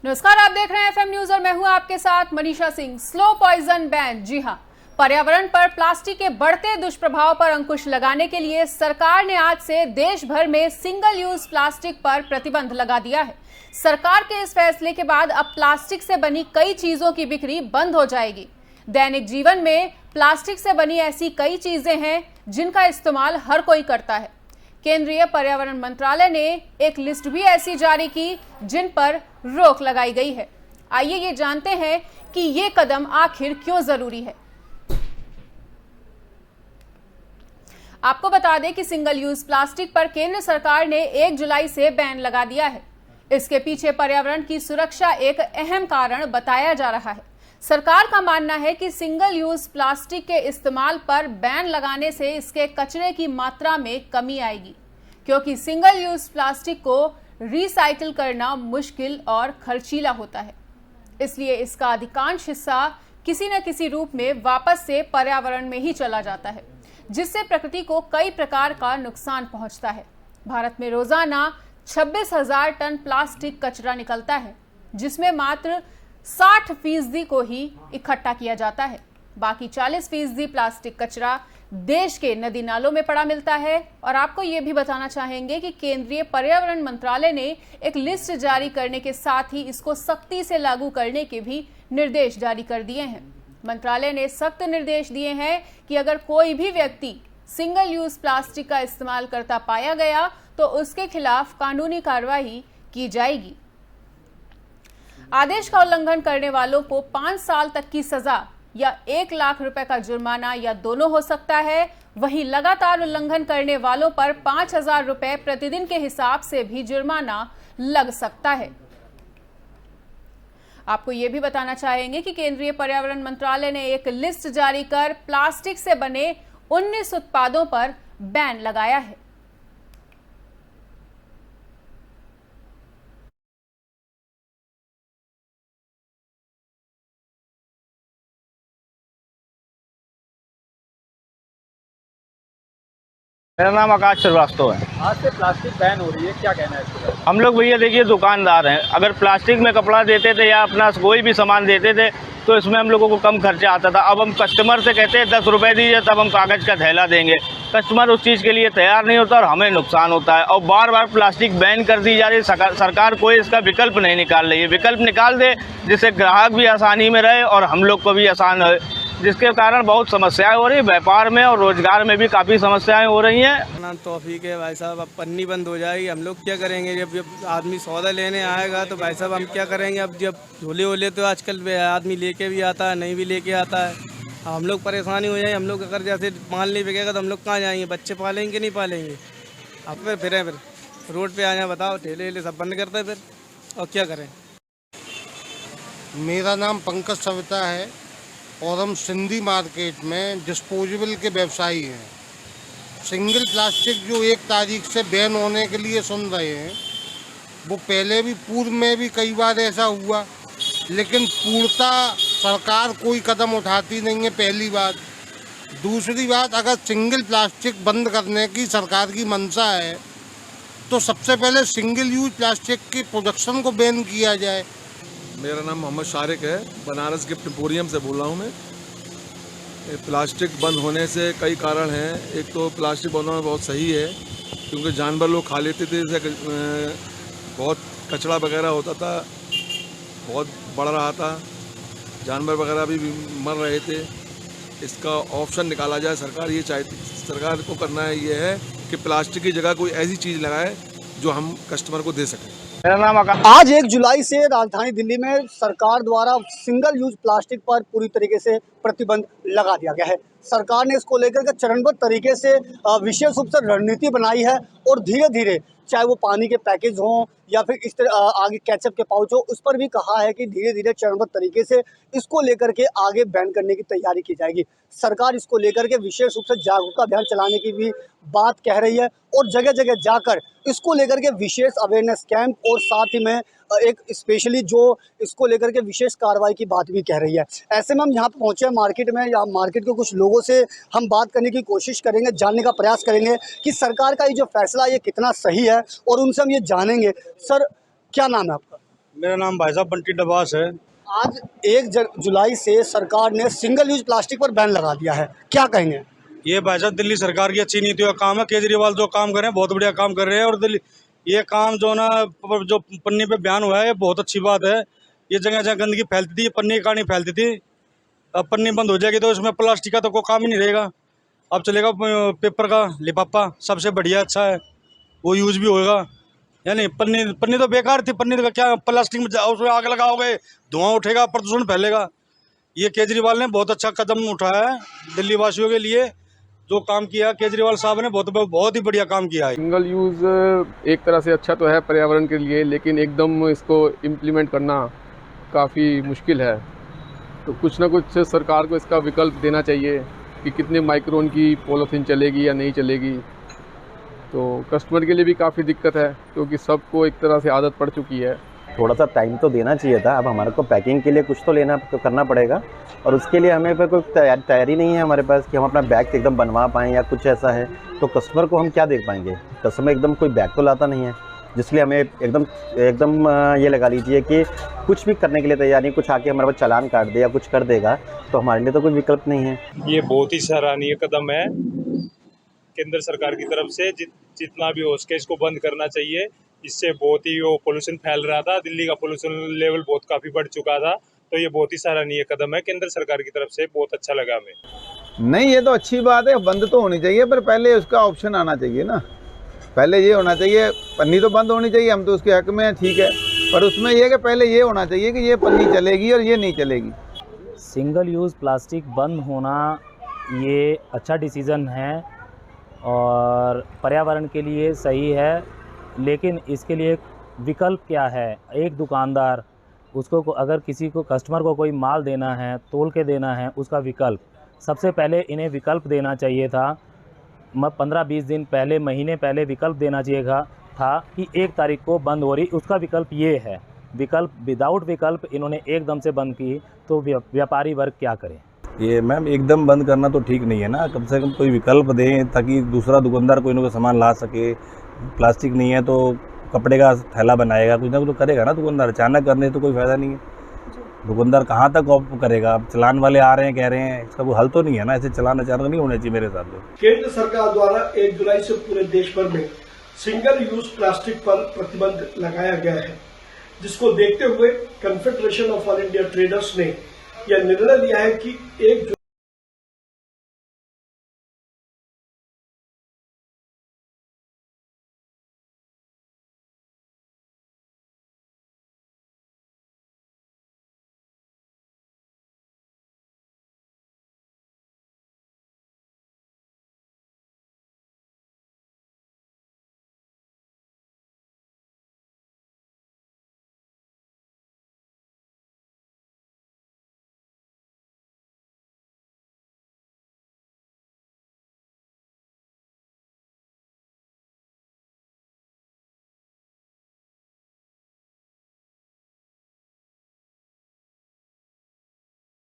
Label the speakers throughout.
Speaker 1: नमस्कार, आप देख रहे हैं एफएम न्यूज और मैं हूं आपके साथ Manisha Singh. Slow poison ban. जी हां, पर्यावरण पर प्लास्टिक के बढ़ते दुष्प्रभाव पर अंकुश लगाने के लिए सरकार ने आज से देश भर में सिंगल यूज प्लास्टिक पर प्रतिबंध लगा दिया है। सरकार के इस फैसले के बाद अब प्लास्टिक से बनी कई चीजों की बिक्री बंद हो जाएगी। दैनिक जीवन में प्लास्टिक से बनी ऐसी कई चीजें हैं जिनका इस्तेमाल हर कोई करता है। केंद्रीय पर्यावरण मंत्रालय ने एक लिस्ट भी ऐसी जारी की जिन पर रोक लगाई गई है। आइए ये जानते हैं कि ये कदम आखिर क्यों जरूरी है। आपको बता दें कि सिंगल यूज प्लास्टिक पर केंद्र सरकार ने 1 जुलाई से बैन लगा दिया है। इसके पीछे पर्यावरण की सुरक्षा एक अहम कारण बताया जा रहा है। सरकार का मानना है कि सिंगल यूज प्लास्टिक के इस्तेमाल पर बैन लगाने से इसके कचरे की मात्रा में कमी आएगी, क्योंकि सिंगल यूज प्लास्टिक को रिसाइकिल करना मुश्किल और खर्चीला होता है। इसलिए इसका अधिकांश हिस्सा किसी न किसी रूप में वापस से पर्यावरण में ही चला जाता है, जिससे प्रकृति को कई प्रकार का नुकसान पहुंचता है। भारत में रोजाना 26,000 टन प्लास्टिक कचरा निकलता है, जिसमें मात्र 60% को ही इकट्ठा किया जाता है। बाकी 40% प्लास्टिक कचरा देश के नदी नालों में पड़ा मिलता है। और आपको ये भी बताना चाहेंगे कि केंद्रीय पर्यावरण मंत्रालय ने एक लिस्ट जारी करने के साथ ही इसको सख्ती से लागू करने के भी निर्देश जारी कर दिए हैं। मंत्रालय ने सख्त निर्देश दिए हैं कि अगर कोई भी व्यक्ति सिंगल यूज प्लास्टिक का इस्तेमाल करता पाया गया तो उसके खिलाफ कानूनी कार्रवाई की जाएगी। आदेश का उल्लंघन करने वालों को 5 साल तक की सजा या 1 लाख रुपए का जुर्माना या दोनों हो सकता है। वहीं लगातार उल्लंघन करने वालों पर 5,000 रुपए प्रतिदिन के हिसाब से भी जुर्माना लग सकता है। आपको यह भी बताना चाहेंगे कि केंद्रीय पर्यावरण मंत्रालय ने एक लिस्ट जारी कर प्लास्टिक से बने 19 उत्पादों पर बैन लगाया है।
Speaker 2: मेरा नाम आकाश श्रीवास्तव है।
Speaker 3: आज से प्लास्टिक बैन हो रही है, क्या कहना है इसके बारे में?
Speaker 2: हम लोग भैया देखिए दुकानदार हैं, अगर प्लास्टिक में कपड़ा देते थे या अपना कोई भी सामान देते थे तो इसमें हम लोगों को कम खर्चा आता था। अब हम कस्टमर से कहते हैं 10 रुपये दीजिए तब हम कागज़ का थैला देंगे। कस्टमर उस चीज़ के लिए तैयार नहीं होता और हमें नुकसान होता है। और बार बार प्लास्टिक बैन कर दी जा रही है। सरकार कोई इसका विकल्प नहीं निकाल रही है। विकल्प निकाल दे जिससे ग्राहक भी आसानी में रहे और हम लोग को भी आसान हो, जिसके कारण बहुत समस्याएं हो रही है। व्यापार में और रोजगार में भी काफ़ी समस्याएं हो रही हैं।
Speaker 4: नाम तौफीक है भाई साहब। अब पन्नी बंद हो जाएगी, हम लोग क्या करेंगे? जब आदमी सौदा लेने आएगा तो भाई साहब हम क्या करेंगे? अब जब झोले वोले तो आजकल आदमी लेके भी आता है, नहीं भी लेके आता है। अब हम लोग परेशानी हो जाए। हम लोग अगर जैसे माल नहीं बिकेगा तो हम लोग कहाँ जाएंगे? बच्चे पालेंगे नहीं पालेंगे? अब फिर रोड पे आ जाए, बताओ, ठेले वेले सब बंद करते फिर और क्या करें?
Speaker 5: मेरा नाम पंकज सविता है और हम सिंधी मार्केट में डिस्पोजेबल के व्यवसायी हैं। सिंगल प्लास्टिक जो 1 तारीख से बैन होने के लिए सुन रहे हैं, वो पहले भी पूर्व में भी कई बार ऐसा हुआ, लेकिन पूर्णतः सरकार कोई कदम उठाती नहीं है, पहली बात। दूसरी बात, अगर सिंगल प्लास्टिक बंद करने की सरकार की मंशा है तो सबसे पहले सिंगल यूज प्लास्टिक की प्रोडक्शन को बैन किया जाए।
Speaker 6: मेरा नाम मोहम्मद शारिक है, बनारस गिफ्ट एम्पोरियम से बोल रहा हूँ मैं। प्लास्टिक बंद होने से कई कारण हैं। एक तो प्लास्टिक बंद होना बहुत सही है, क्योंकि जानवर लोग खा लेते थे, बहुत कचरा वगैरह होता था, बहुत बढ़ रहा था, जानवर वगैरह भी मर रहे थे। इसका ऑप्शन निकाला जाए। सरकार ये चाहती, सरकार को करना है ये है कि प्लास्टिक की जगह कोई ऐसी चीज़ लगाए जो हम कस्टमर को दे सकें।
Speaker 2: मेरा नाम आकाश।
Speaker 7: आज 1 जुलाई से राजधानी दिल्ली में सरकार द्वारा सिंगल यूज प्लास्टिक पर पूरी तरीके से प्रतिबंध लगा दिया गया है। सरकार ने इसको लेकर के चरणबद्ध तरीके से विशेष रूप से रणनीति बनाई है और धीरे धीरे, चाहे वो पानी के पैकेज हों या फिर इस तरह आगे केचप के पाउच हो, उस पर भी कहा है कि धीरे धीरे चरणबद्ध तरीके से इसको लेकर के आगे बैन करने की तैयारी की जाएगी। सरकार इसको लेकर के विशेष रूप से जागरूकता अभियान चलाने की भी बात कह रही है और जगह जगह जाकर इसको लेकर के विशेष अवेयरनेस कैंप और साथ ही में एक स्पेशली जो इसको लेकर के विशेष कार्रवाई की बात भी कह रही है। ऐसे में हम यहाँ पे पहुँचे हैं मार्केट में, या मार्केट के कुछ लोगों से हम बात करने की कोशिश करेंगे, जानने का प्रयास करेंगे कि सरकार का ये जो फैसला ये कितना सही है और उनसे हम ये जानेंगे। सर, क्या नाम है आपका?
Speaker 8: मेरा नाम भाई साहब बंटी डबास है।
Speaker 7: आज 1 जुलाई से सरकार ने सिंगल यूज प्लास्टिक पर बैन लगा दिया है, क्या कहेंगे?
Speaker 8: ये भाई साहब दिल्ली सरकार की अच्छी नीतियों का काम है। केजरीवाल जो काम कर रहे हैं बहुत बढ़िया काम कर रहे हैं। और दिल्ली ये काम जो ना जो पन्नी पे बयान हुआ है ये बहुत अच्छी बात है। ये जगह जगह गंदगी फैलती थी, पन्नी की कहानी फैलती थी, अब पन्नी बंद हो जाएगी तो इसमें प्लास्टिक का तो कोई काम ही नहीं रहेगा। अब चलेगा पेपर का लिफाफा, सबसे बढ़िया अच्छा है, वो यूज भी होएगा। यानी पन्नी तो बेकार थी, पन्नी का क्या, प्लास्टिक में उसमें आग लगाओगे धुआं उठेगा, प्रदूषण फैलेगा। ये केजरीवाल ने बहुत अच्छा कदम उठाया है दिल्ली वासियों के लिए। जो काम किया केजरीवाल साहब ने बहुत ही बढ़िया काम किया है।
Speaker 9: सिंगल यूज़ एक तरह से अच्छा तो है पर्यावरण के लिए, लेकिन एकदम इसको इम्प्लीमेंट करना काफ़ी मुश्किल है। तो कुछ ना कुछ सरकार को इसका विकल्प देना चाहिए कि कितने माइक्रोन की पॉलीथीन चलेगी या नहीं चलेगी। तो कस्टमर के लिए भी काफ़ी दिक्कत है क्योंकि सबको एक तरह से आदत पड़ चुकी है।
Speaker 10: थोड़ा सा टाइम तो देना चाहिए था। अब हमारे को पैकिंग के लिए कुछ तो करना पड़ेगा और उसके लिए हमें पे कोई तैयारी नहीं है हमारे पास कि हम अपना बैग एकदम बनवा पाएँ या कुछ ऐसा है। तो कस्टमर को हम क्या दे पाएंगे? कस्टमर एकदम कोई बैग तो लाता नहीं है, जिसलिए हमें एकदम ये लगा लीजिए कि कुछ भी करने के लिए तैयार नहीं। कुछ आके हमारे पास चालान काट दे या कुछ कर देगा तो हमारे लिए तो कोई विकल्प नहीं है।
Speaker 11: ये बहुत ही सराहनीय कदम है केंद्र सरकार की तरफ से। जितना भी हो सके इसको बंद करना चाहिए। इससे बहुत ही वो पोल्यूशन फैल रहा था, दिल्ली का पोल्यूशन लेवल बहुत काफ़ी बढ़ चुका था। तो ये बहुत ही सराहनीय कदम है केंद्र सरकार की तरफ से, बहुत अच्छा लगा हमें।
Speaker 12: नहीं, ये तो अच्छी बात है, बंद तो होनी चाहिए, पर पहले उसका ऑप्शन आना चाहिए ना। पहले ये होना चाहिए, पन्नी तो बंद होनी चाहिए, हम तो उसके हक में हैं, ठीक है, पर उसमें ये कि पहले ये होना चाहिए कि ये पन्नी चलेगी और ये नहीं चलेगी।
Speaker 13: सिंगल यूज़ प्लास्टिक बंद होना ये अच्छा डिसीज़न है और पर्यावरण के लिए सही है, लेकिन इसके लिए विकल्प क्या है? एक दुकानदार उसको अगर किसी को कस्टमर को कोई माल देना है, तोल के देना है, उसका विकल्प सबसे पहले इन्हें विकल्प देना चाहिए था। 15-20 दिन पहले, महीने पहले विकल्प देना चाहिए था कि 1 तारीख को बंद हो रही, उसका विकल्प ये है। विकल्प विदाउट विकल्प इन्होंने एकदम से बंद की तो व्यापारी वर्ग क्या करे?
Speaker 14: ये मैम एकदम बंद करना तो ठीक नहीं है ना। कम से कम कोई विकल्प दें ताकि दूसरा दुकानदार कोई ना कोई सामान ला सके। प्लास्टिक नहीं है तो कपड़े का थैला बनाएगा, कुछ ना कुछ तो करेगा ना दुकानदार। अचानक करने तो कोई फायदा नहीं है। दुकानदार कहाँ तक ऑफ करेगा? चलान वाले आ रहे हैं, कह रहे हैं, इसका कोई हल तो नहीं है ना। ऐसे चलान अचानक नहीं होने चाहिए मेरे हिसाब से।
Speaker 15: केंद्र सरकार द्वारा 1 जुलाई से पूरे देश भर में सिंगल यूज प्लास्टिक पर प्रतिबंध लगाया गया है, जिसको देखते हुए confederation of all India traders ने यह निर्णय लिया है कि 1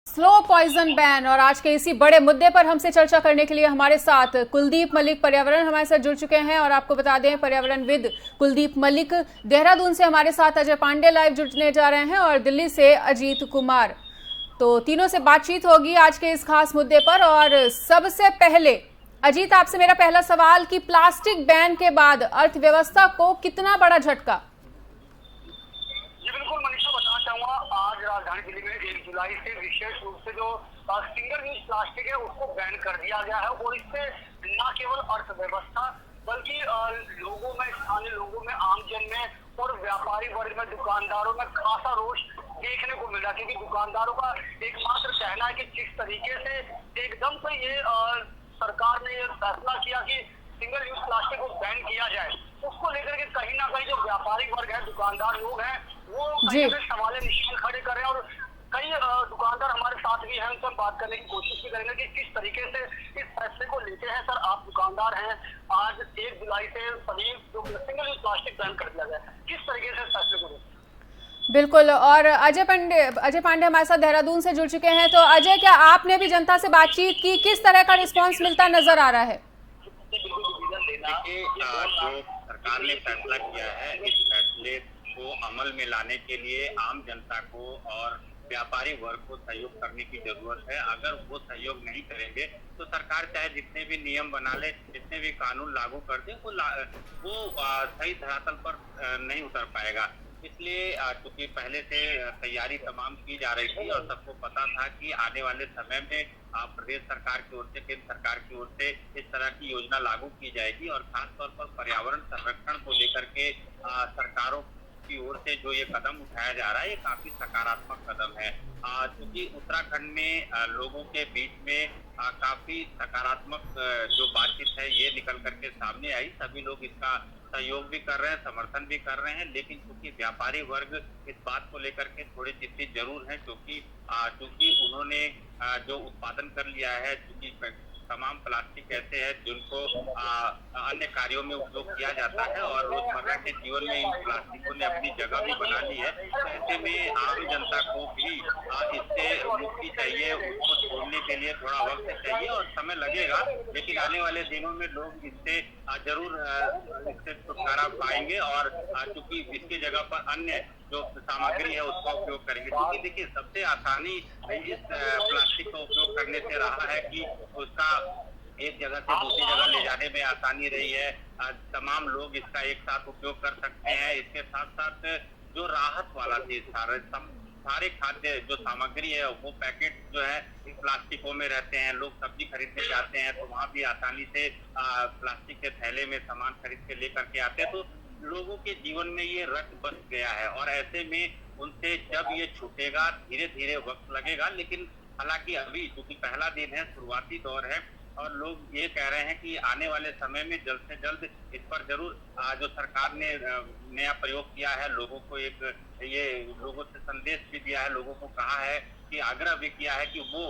Speaker 1: स्लो पॉइजन बैन और आज के इसी बड़े मुद्दे पर हमसे चर्चा करने के लिए हमारे साथ कुलदीप मलिक पर्यावरण हमारे साथ जुड़ चुके हैं। और आपको बता दें, पर्यावरणविद कुलदीप मलिक। देहरादून से हमारे साथ अजय पांडे लाइव जुड़ने जा रहे हैं और दिल्ली से अजीत कुमार। तो तीनों से बातचीत होगी आज के इस खास मुद्दे पर। और सबसे पहले अजीत, आपसे मेरा पहला सवाल कि प्लास्टिक बैन के बाद अर्थव्यवस्था को कितना बड़ा झटका?
Speaker 16: बिल्कुल मनीषा, बताना चाहूंगा आज राजधानी दिल्ली में 1 जुलाई से विशेष रूप से जो सिंगल यूज प्लास्टिक है उसको बैन कर दिया गया है। और इससे न केवल अर्थव्यवस्था बल्कि लोगों में, स्थानीय लोगों में, आमजन में और व्यापारी वर्ग में, दुकानदारों में खासा रोष देखने को मिला। क्योंकि दुकानदारों का एकमात्र कहना है कि जिस तरीके से एकदम से ये सरकार ने फैसला किया कि सिंगल यूज प्लास्टिक को बैन किया जाए, उसको लेकर के कहीं ना कहीं जो व्यापारी वर्ग है, दुकानदार लोग हैं, वो कहीं ना सवाल निशान खड़े कर रहे हैं। और कई दुकानदार हमारे साथ भी हैं, उनसे हम बात करने की कोशिश भी करेंगे कि किस तरीके से इस फैसले को लेते हैं। सर, आप दुकानदार हैं, आज 1 जुलाई से सभी जो सिंगल यूज प्लास्टिक बैन कर दिया गया, किस तरीके से इस फैसले को लेते हैं?
Speaker 1: बिल्कुल। और अजय पांडे हमारे साथ देहरादून से जुड़ चुके हैं। तो अजय, क्या आपने भी जनता से बातचीत की? किस तरह का रिस्पॉन्स मिलता नजर आ रहा है?
Speaker 17: देखिए, जो सरकार ने फैसला किया है, इस फैसले को अमल में लाने के लिए आम जनता को और व्यापारी वर्ग को सहयोग करने की जरूरत है। अगर वो सहयोग नहीं करेंगे तो सरकार चाहे जितने भी नियम बना ले, जितने भी कानून लागू कर दे, वो सही धरातल पर नहीं उतर पाएगा। इसलिए चूंकि पहले से तैयारी तमाम की जा रही थी और सबको पता था कि आने वाले समय में प्रदेश सरकार की ओर से, केंद्र सरकार की ओर से इस तरह की योजना लागू की जाएगी और खासतौर पर पर्यावरण संरक्षण को लेकर के सरकारों की ओर से जो ये कदम उठाया जा रहा है, ये काफी सकारात्मक कदम है। क्योंकि उत्तराखंड में लोगों के बीच में काफी सकारात्मक जो बातचीत है ये निकल करके सामने आई। सभी लोग इसका सहयोग भी कर रहे हैं, समर्थन भी कर रहे हैं, लेकिन क्योंकि व्यापारी वर्ग इस बात को लेकर के थोड़े चिंतित जरूर हैं, क्योंकि उन्होंने जो उत्पादन कर लिया है, क्योंकि तमाम प्लास्टिक ऐसे हैं जिनको अन्य कार्यों में उपयोग किया जाता है और रोजमर्रा के जीवन में इन प्लास्टिकों ने अपनी जगह भी बना ली है। ऐसे में आम जनता को भी इससे मुक्ति चाहिए, उसको छोड़ने के लिए थोड़ा वक्त चाहिए और समय लगेगा, लेकिन आने वाले दिनों में लोग इससे जरूर इससे छुटकारा पाएंगे और चूंकि इसकी जगह पर अन्य जो सामग्री है उसका उपयोग करेंगे। क्योंकि देखिए सबसे आसानी इस प्लास्टिक का उपयोग करने से रहा है कि उसका एक जगह से दूसरी जगह ले जाने में आसानी रही है। तमाम लोग इसका एक साथ उपयोग कर सकते हैं। इसके साथ साथ जो राहत वाला चीज सारे खाद्य जो सामग्री है वो पैकेट जो है प्लास्टिकों में रहते हैं। लोग सब्जी खरीदने जाते हैं तो वहाँ भी आसानी से प्लास्टिक के थैले में सामान खरीद के लेकर के आते हैं। तो लोगों के जीवन में ये रट बस गया है और ऐसे में उनसे जब ये छूटेगा धीरे धीरे वक्त लगेगा, लेकिन हालांकि अभी क्योंकि पहला दिन है, शुरुआती दौर है और लोग ये कह रहे हैं कि आने वाले समय में जल्द से जल्द इस पर जरूर जो सरकार ने नया प्रयोग किया है, लोगों को लोगों से संदेश भी दिया है, लोगों को कहा है कि आग्रह भी किया है कि वो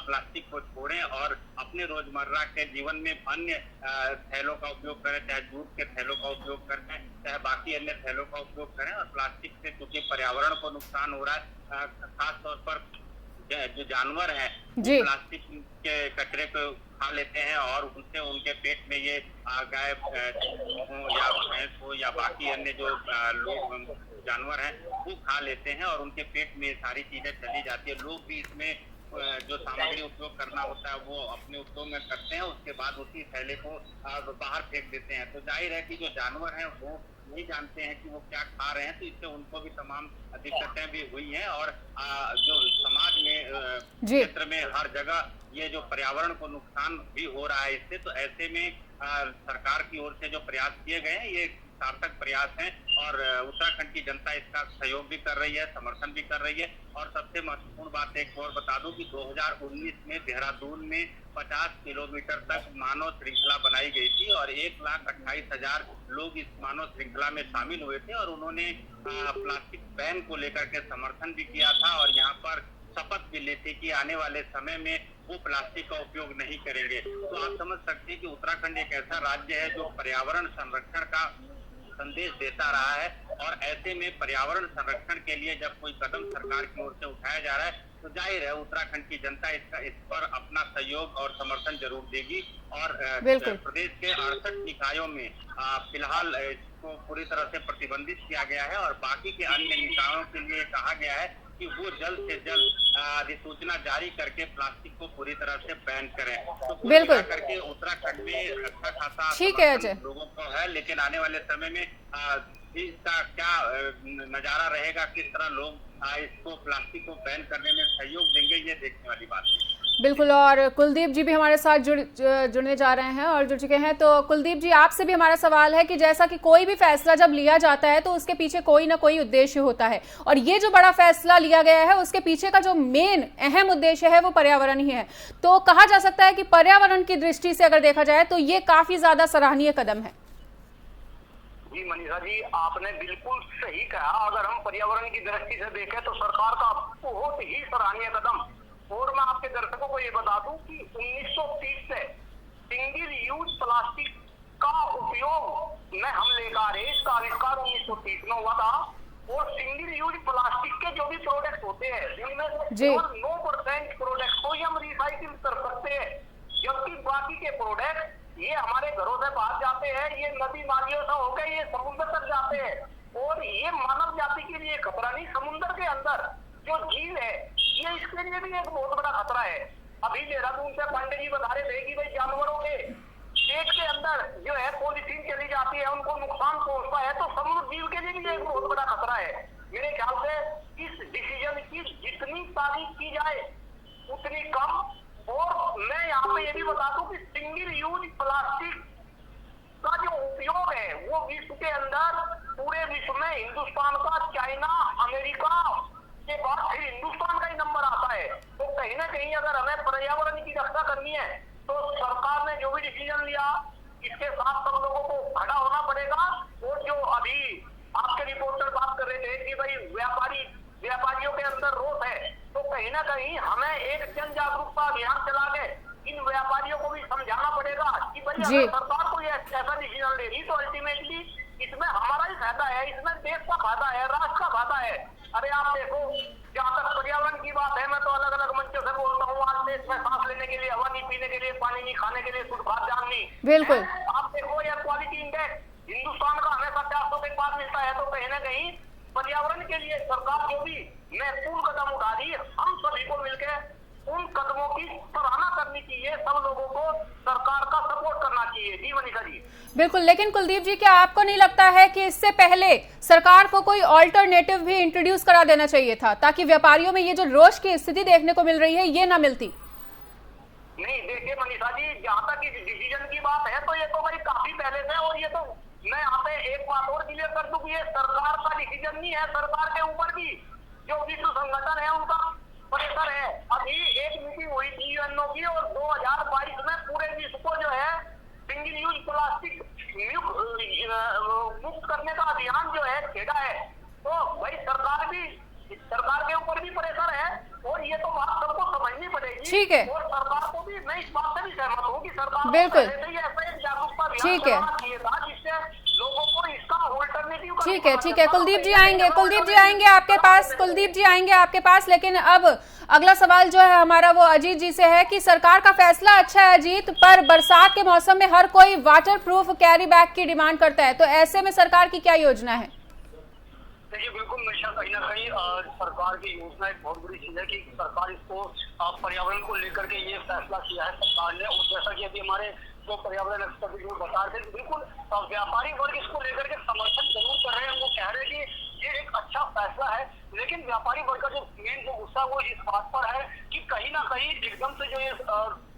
Speaker 17: प्लास्टिक को छोड़ें और अपने रोजमर्रा के जीवन में अन्य थैलों का उपयोग करें, चाहे जूट के थैलों का उपयोग करें, चाहे बाकी अन्य थैलों का उपयोग करें। और प्लास्टिक से क्योंकि पर्यावरण को नुकसान हो रहा है, खास तौर पर जो जानवर हैं प्लास्टिक के कचरे को खा लेते हैं और उनसे उनके पेट में ये गाय हो या भैंस हो या बाकी अन्य जो लोग जानवर हैं वो खा लेते हैं और उनके पेट में सारी चीजें चली जाती है। लोग भी इसमें जो सामग्री उपयोग करना होता है वो अपने उपयोग में करते हैं, उसके बाद उसी थैले को बाहर फेंक देते हैं। तो जाहिर है कि जो जानवर हैं वो नहीं जानते हैं कि वो क्या खा रहे हैं, तो इससे उनको भी तमाम दिक्कतें भी हुई हैं और जो समाज में क्षेत्र में हर जगह ये जो पर्यावरण को नुकसान भी हो रहा है इससे। तो ऐसे में सरकार की ओर से जो प्रयास किए गए हैं ये सार्थक प्रयास हैं और उत्तराखंड की जनता इसका सहयोग भी कर रही है, समर्थन भी कर रही है। और सबसे महत्वपूर्ण बात एक और बता दूं कि 2019 में देहरादून में 50 किलोमीटर तक मानव श्रृंखला बनाई गई थी और 1,28,000 लोग इस मानव श्रृंखला में शामिल हुए थे और उन्होंने प्लास्टिक बैन को लेकर के समर्थन भी किया था और यहाँ पर शपथ भी ली थी कि आने वाले समय में वो प्लास्टिक का उपयोग नहीं करेंगे। तो आप समझ सकते हैं कि उत्तराखंड एक ऐसा राज्य है जो पर्यावरण संरक्षण का संदेश देता रहा है और ऐसे में पर्यावरण संरक्षण के लिए जब कोई कदम सरकार की ओर से उठाया जा रहा है तो जाहिर है उत्तराखंड की जनता इस पर अपना सहयोग और समर्थन जरूर देगी। और प्रदेश के 68 निकायों में फिलहाल इसको पूरी तरह से प्रतिबंधित किया गया है और बाकी के अन्य निकायों के लिए कहा गया है कि वो जल्द से जल्द अधिसूचना जारी करके प्लास्टिक को पूरी तरह से बैन करें। तो बिल्कुल करके उत्तराखंड में अच्छा खासा
Speaker 1: ठीक है अजय
Speaker 17: लोगों को है, लेकिन आने वाले समय में इसका क्या नजारा रहेगा, किस तरह लोग इसको प्लास्टिक को बैन करने में सहयोग देंगे, ये देखने वाली बात है।
Speaker 1: बिल्कुल। और कुलदीप जी भी हमारे साथ जुड़ने जा रहे हैं और जुड़ चुके हैं। तो कुलदीप जी आपसे भी हमारा सवाल है कि जैसा कि कोई भी फैसला जब लिया जाता है तो उसके पीछे कोई ना कोई उद्देश्य होता है और ये जो बड़ा फैसला लिया गया है उसके पीछे का जो मेन अहम उद्देश्य है वो पर्यावरण ही है। तो कहा जा सकता है कि पर्यावरण की दृष्टि से अगर देखा जाए तो ये काफी ज्यादा सराहनीय कदम है।
Speaker 16: जी मनीषा जी, आपने बिल्कुल सही कहा। अगर हम पर्यावरण की दृष्टि से देखें तो सरकार का बहुत ही सराहनीय कदम। और मैं आपके दर्शकों को ये बता दूं कि 1930 से सिंगल यूज प्लास्टिक का उपयोग में हम लेकर आ रहे हैं। इसका आविष्कार 1930 में हुआ था और सिंगल यूज प्लास्टिक के जो भी प्रोडक्ट होते हैं जिनमें से 9% प्रोडक्ट को हम रिसाइकिल कर सकते हैं, जबकि बाकी के प्रोडक्ट ये हमारे घरों से बाहर जाते हैं, ये नदी नालियों से होकर ये समुद्र तक जाते हैं। और ये मानव जाति के लिए खतरा नहीं, समुद्र के अंदर जो झील है ये इसके लिए भी एक बहुत बड़ा खतरा है। अभी देहरादून से पांडे जी बता रहे थे कि भाई जानवरों के पेट के अंदर जो है पॉलीथीन चली जाती है, उनको नुकसान पहुंचता है, तो समुद्र जीव के लिए भी एक बहुत बड़ा खतरा है। मेरे ख्याल से इस डिसीजन की जितनी तारीफ की जाए उतनी कम। और मैं यहाँ पे ये भी बता दूं कि सिंगल यूज प्लास्टिक का जो उपयोग है वो विश्व के अंदर पूरे विश्व में हिंदुस्तान का, चाइना, अमेरिका के बाद फिर हिंदुस्तान का ही नंबर आता है। तो कहीं ना कहीं अगर हमें पर्यावरण की रक्षा करनी है तो सरकार ने जो भी डिसीजन लिया इसके साथ सब लोगों को खड़ा होना पड़ेगा। और जो अभी आपके रिपोर्टर बात कर रहे थे कि भाई व्यापारियों के अंदर रोष है, तो कहीं ना कहीं हमें एक जन जागरूकता अभियान चला के इन व्यापारियों को भी समझाना पड़ेगा कि भाई अगर सरकार को ऐसा डिसीजन ले रही तो अल्टीमेटली इसमें हमारा ही फायदा है, इसमें देश का फायदा है, राष्ट्र का फायदा है। अरे आप देखो, जहाँ तक पर्यावरण की बात है, मैं तो अलग अलग मंचों से बोलता हूँ, आज देश में सांस लेने के लिए हवा नहीं, पीने के लिए पानी नहीं, खाने के लिए शुद्ध खाद्यान्न नहीं।
Speaker 1: बिल्कुल।
Speaker 16: आप देखो एयर क्वालिटी इंडेक्स हिंदुस्तान का हमेशा 400 के पास मिलता है। तो कहीं ना कहीं पर्यावरण के लिए सरकार जो भी महत्वपूर्ण कदम उठा रही है, हम सभी को मिलकर उन कदमों की सराहना करनी चाहिए, सब लोगों को सरकार का सपोर्ट करना चाहिए। जी मनीषा जी।
Speaker 1: बिल्कुल, लेकिन कुलदीप जी, क्या आपको नहीं लगता है कि इससे पहले सरकार को कोई ऑल्टरनेटिव भी इंट्रोड्यूस करा देना चाहिए था, ताकि व्यापारियों में ये जो रोष की स्थिति देखने को मिल रही है ये ना मिलती?
Speaker 16: नहीं, देखिए मनीषा जी, जहाँ तक इस डिसीजन की बात है तो ये तो भाई काफी पहले से, और ये तो मैं यहाँ पे एक बात और क्लियर कर दूं कि ये सरकार का डिसीजन नहीं है, सरकार के ऊपर भी जो विश्व संगठन है उनका प्रेशर है। अभी एक मीटिंग हुई थी यूएनओ की, और 2022 में पूरे विश्व को जो है सिंगल यूज प्लास्टिक मुक्त करने का अभियान जो है छेड़ा है। तो भाई सरकार के ऊपर भी प्रेशर है, और ये तो बात सबको समझनी पड़ेगी।
Speaker 1: ठीक है।
Speaker 16: और सरकार को भी, मैं इस बात से भी सहमत हूँ कि सरकार
Speaker 1: बिल्कुल
Speaker 16: जागरूकता
Speaker 1: ठीक है,
Speaker 16: जिससे लोगों को इसका ऑल्टरनेटिव।
Speaker 1: ठीक है। कुलदीप जी आएंगे आपके पास, आपके पास। लेकिन अब अगला सवाल जो है हमारा वो अजीत जी से है कि सरकार का फैसला अच्छा है अजीत, पर बरसात के मौसम में हर कोई वाटर प्रूफ कैरी बैग की डिमांड करता है, तो ऐसे में सरकार की क्या योजना है?
Speaker 16: देखिए बिल्कुल निशा, कहीं ना कहीं सरकार की योजना एक बहुत बड़ी चीज है कि सरकार इसको पर्यावरण को लेकर के ये फैसला किया है सरकार ने। और जैसा कि अभी हमारे जो पर्यावरण एक्सपर्ट बता रहे थे, बिल्कुल व्यापारी वर्ग इसको लेकर के समर्थन जरूर कर रहे हैं। वो कह रहे हैं कि ये एक अच्छा फैसला है, लेकिन व्यापारी वर्ग का जो मेन जो गुस्सा वो इस बात पर है कि कहीं ना कहीं एकदम से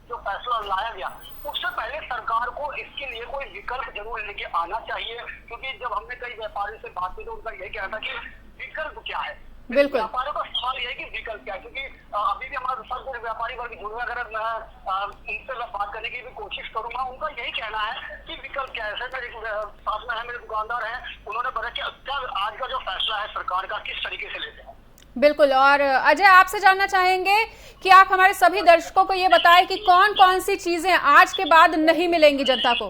Speaker 16: जो फैसला लाया गया उससे पहले सरकार को इसके लिए कोई विकल्प जरूर लेके आना चाहिए। क्योंकि जब हमने कई व्यापारियों से बात की तो उनका यही कहना था कि विकल्प क्या है।
Speaker 1: बिल्कुल,
Speaker 16: व्यापारियों का सवाल यह है कि विकल्प क्या है, क्योंकि अभी भी हमारे साथ जो व्यापारी वर्ग जुड़े, अगर उनसे बात करने की भी कोशिश करूंगा, उनका यही कहना है कि विकल्प क्या है। मेरे साथ में है, मेरे दुकानदार हैं, उन्होंने बताया कि आज का जो फैसला है सरकार का किस तरीके से लेते हैं।
Speaker 1: बिल्कुल। और अजय, आपसे जानना चाहेंगे कि आप हमारे सभी दर्शकों को ये बताएं कि कौन कौन सी चीजें आज के बाद नहीं मिलेंगी जनता को।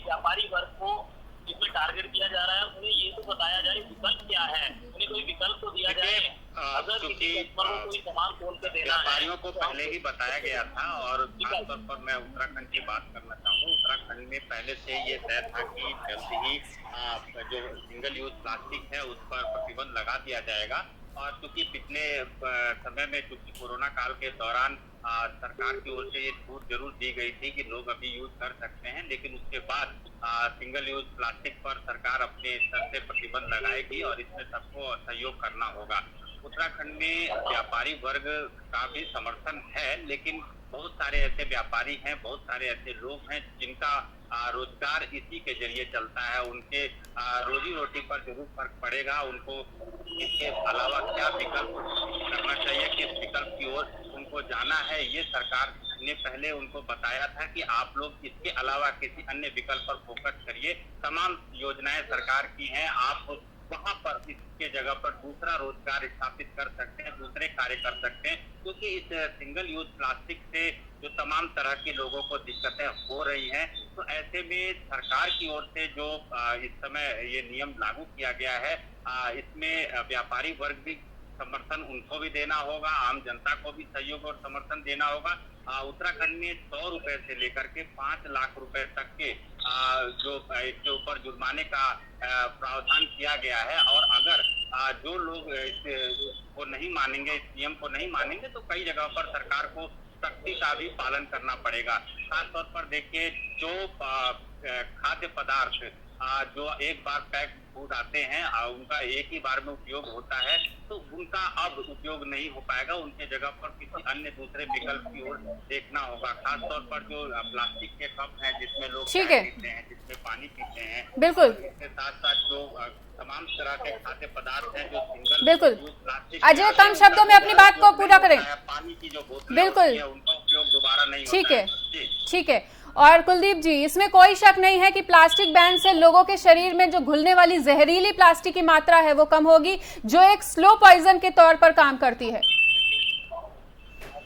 Speaker 18: व्यापारी वर्ग को जिसमें टारगेट किया जा रहा है उन्हें ये तो बताया जाए विकल्प क्या है, उन्हें कोई विकल्प तो दिया जाए। अगर किसी कस्टमर को कोई सामान खोल के देना है,
Speaker 17: व्यापारियों को पहले ही बताया गया था। और खासतौर पर मैं उत्तराखंड की बात करना चाहूँ, उत्तराखंड में पहले से ये तय था कि जल्द ही जो सिंगल यूज प्लास्टिक है उस पर प्रतिबंध लगा दिया जाएगा। और क्योंकि पिछले समय में चूंकि कोरोना काल के दौरान सरकार की ओर से ये छूट जरूर दी गई थी कि लोग अभी यूज कर सकते हैं, लेकिन उसके बाद सिंगल यूज प्लास्टिक पर सरकार अपने स्तर से प्रतिबंध लगाएगी और इसमें सबको सहयोग करना होगा। उत्तराखंड में व्यापारी वर्ग का भी समर्थन है, लेकिन बहुत सारे ऐसे व्यापारी हैं, बहुत सारे ऐसे लोग हैं जिनका रोजगार इसी के जरिए चलता है। उनके रोजी रोटी पर जरूर फर्क पड़ेगा। उनको इसके अलावा क्या विकल्प करना चाहिए, किस विकल्प की ओर उनको जाना है, ये सरकार ने पहले उनको बताया था कि आप लोग इसके अलावा किसी अन्य विकल्प पर फोकस करिए। तमाम योजनाएं सरकार की हैं, आप वहाँ पर इसके जगह पर दूसरा रोजगार स्थापित कर सकते हैं, दूसरे कार्य कर सकते हैं। क्योंकि इस सिंगल यूज प्लास्टिक से जो तमाम तरह के लोगों को दिक्कतें हो रही हैं, तो ऐसे में सरकार की ओर से जो इस समय ये नियम लागू किया गया है, इसमें व्यापारी वर्ग भी समर्थन उनको भी देना होगा, आम जनता को भी सहयोग और समर्थन देना होगा। उत्तराखंड में 100 रुपए से लेकर के 5 लाख रुपए तक के जो इसके ऊपर जुर्माने का प्रावधान किया गया है। और अगर जो लोग को नहीं मानेंगे, इस नियम को नहीं मानेंगे, तो कई जगह पर सरकार को सख्ती का भी पालन करना पड़ेगा। खास तौर पर देखिए, जो खाद्य पदार्थ जो एक बार पैक फूड आते हैं उनका एक ही बार में उपयोग होता है, तो उनका अब उपयोग नहीं हो पाएगा। उनके जगह पर किसी अन्य दूसरे विकल्प की ओर देखना होगा। खास तौर पर जो प्लास्टिक के कप हैं जिसमें लोग चाय पीते हैं, जिसमें पानी पीते हैं,
Speaker 1: बिल्कुल,
Speaker 17: इसके साथ साथ जो तमाम तरह के खाद्य पदार्थ हैं जो सिंगल
Speaker 1: बिल्कुल
Speaker 17: प्लास्टिक,
Speaker 1: अजय कम शब्दों में अपनी बात को पूरा करें।
Speaker 17: पानी की जो बोतल
Speaker 1: बिल्कुल,
Speaker 17: उनका उपयोग दोबारा नहीं
Speaker 1: ठीक
Speaker 17: होता
Speaker 1: है, ठीक है। और कुलदीप जी, इसमें कोई शक नहीं है कि प्लास्टिक बैन से लोगों के शरीर में जो घुलने वाली जहरीली प्लास्टिक की मात्रा है वो कम होगी, जो एक स्लो पॉइजन के तौर पर काम करती है।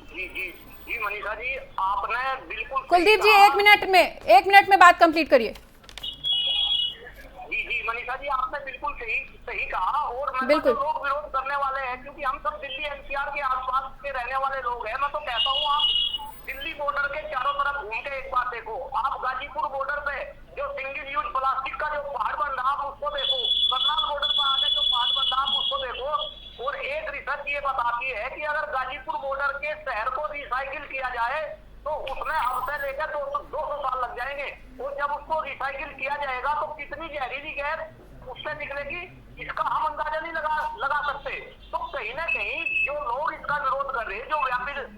Speaker 16: जी मनीषा जी, आपने बिल्कुल
Speaker 1: कुलदीप जी एक मिनट में बात कंप्लीट करिए।
Speaker 16: जी मनीषा जी, आपने बिल्कुल सही कहा। और मैं
Speaker 1: बिल्कुल
Speaker 16: तो लोग विरोध करने वाले हैं, क्योंकि हम सब दिल्ली एनसीआर के आसपास के रहने वाले लोग हैं। मैं तो कहता हूँ, आप दिल्ली बॉर्डर के चारों तरफ घूम के एक बात देखो। आप गाजीपुर बॉर्डर पे जो सिंगल यूज प्लास्टिक का जो पहाड़ बन रहा आप उसको देखो। करनाल बॉर्डर पर आगे जो पहाड़ बन रहा आप उसको देखो। और एक रिसर्च ये बताती है कि अगर गाजीपुर बॉर्डर के शहर को रिसाइकिल किया जाए तो उसमें हमसे लेकर 200 साल लग जाएंगे। और जब उसको रिसाइकिल किया जाएगा तो कितनी जहरीली गैस उससे निकलेगी, इसका हम अंदाजा नहीं लगा सकते। तो कहीं ना कहीं जो लोग इसका विरोध कर रहे हैं, जो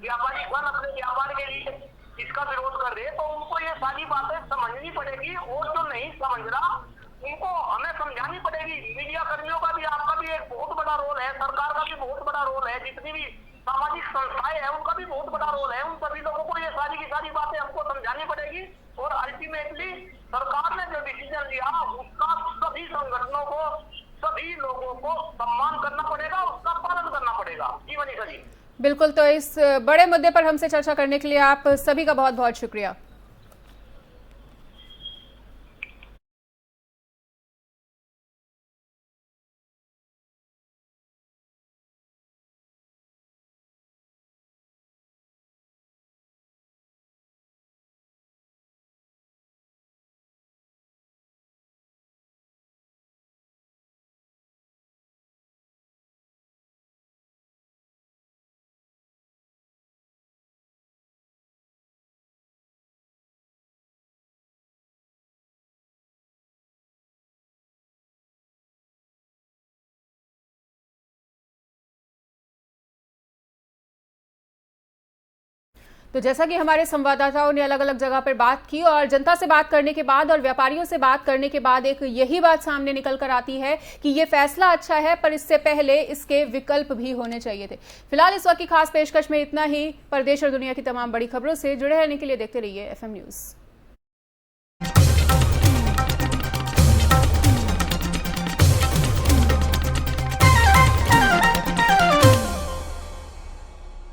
Speaker 16: व्यापारी अपने व्यापार के लिए इसका विरोध कर रहे हैं, तो उनको ये सारी बातें समझनी पड़ेगी। और जो नहीं समझ रहा उनको हमें समझानी पड़ेगी। मीडिया कर्मियों का भी, आपका भी एक बहुत बड़ा रोल है, सरकार का भी बहुत बड़ा रोल है, जितनी भी सामाजिक संस्थाएं हैं उनका भी बहुत बड़ा रोल है। उन सभी लोगों को ये सारी की सारी बातें हमको समझानी पड़ेगी। और अल्टीमेटली सरकार ने जो डिसीजन लिया उसका सभी संगठनों को, सभी लोगों को सम्मान करना पड़ेगा, उसका पालन करना पड़ेगा। जी मनीषा जी,
Speaker 1: बिल्कुल। तो इस बड़े मुद्दे पर हमसे चर्चा करने के लिए आप सभी का बहुत बहुत शुक्रिया। तो जैसा कि हमारे संवाददाताओं ने अलग अलग जगह पर बात की और जनता से बात करने के बाद और व्यापारियों से बात करने के बाद एक यही बात सामने निकल कर आती है कि ये फैसला अच्छा है, पर इससे पहले इसके विकल्प भी होने चाहिए थे। फिलहाल इस वक्त की खास पेशकश में इतना ही। पर देश और दुनिया की तमाम बड़ी खबरों से जुड़े रहने के लिए देखते रहिए FM न्यूज़।